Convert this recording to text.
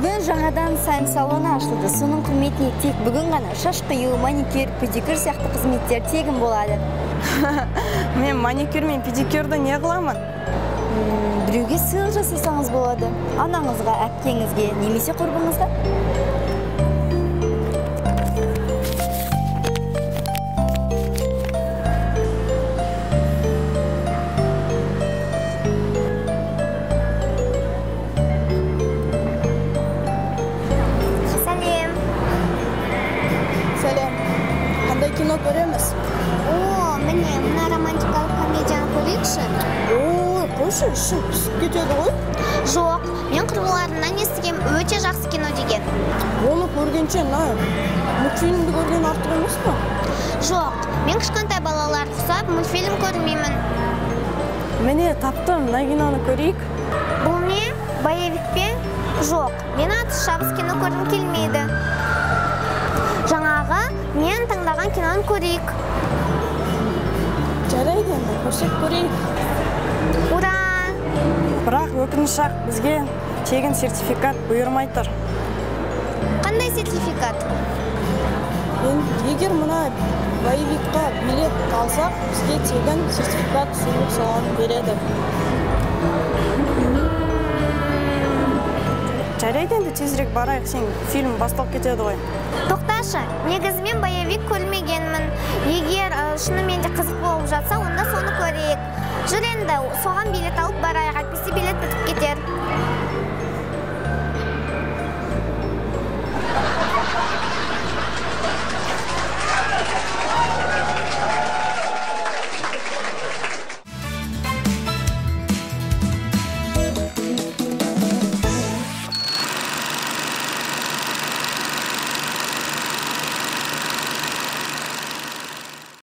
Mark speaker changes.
Speaker 1: Бүгін жаңадан сайм салоны ашылды. Соның құрметіне тек бүгін ғана шаш қию, маникюр, педикюр сияқты қызметтер тегін болады.
Speaker 2: Мен маникюр мен педикюрді не қыламын?
Speaker 1: Біреуге сыйлық жасасаңыз болады. Анаңызға, әпкеңізге, немесе құрбыңызға.
Speaker 2: Кино көреміз.
Speaker 1: Міне, мына романтикалық комедияны көрейікші.
Speaker 2: Қойшы, ішің пісіп кетеді ғой?
Speaker 1: Жоқ, мен құрбыларымнан естігем, өте жақсы кино деген.
Speaker 2: Оны көргенше, мультфильмді көрген артық емес пе?
Speaker 1: Жоқ, мен кішкентай балалар құсап, мультфильм көрмеймін.
Speaker 2: Міне, таптым, мына киноны көрейік.
Speaker 1: Бұл не? Боевик пе? Жоқ, мен атыс шабыс кино көргім келмейді. Жаңағы мен таңдаған киноны көрейік.
Speaker 2: Жарайды енді, көрсек көрейік.
Speaker 1: Ура!
Speaker 2: Бірақ өкініші ақ бізге тегін сертификат бұйырмай тұр.
Speaker 1: Қандай сертификат?
Speaker 2: Егер мұна боевикқа билет алсақ, бізге тегін сертификат сыйлық салонын береді. Жарайды енді тезірек барайық, сен фильм басталып кетеді ғой.
Speaker 1: Тоқташы, негізімен боевик көрмегенмін. Егер шынымен де қызық болып жатса, онда соны көрейік. Жүр енді, соған билет алып барайық, әйтпесе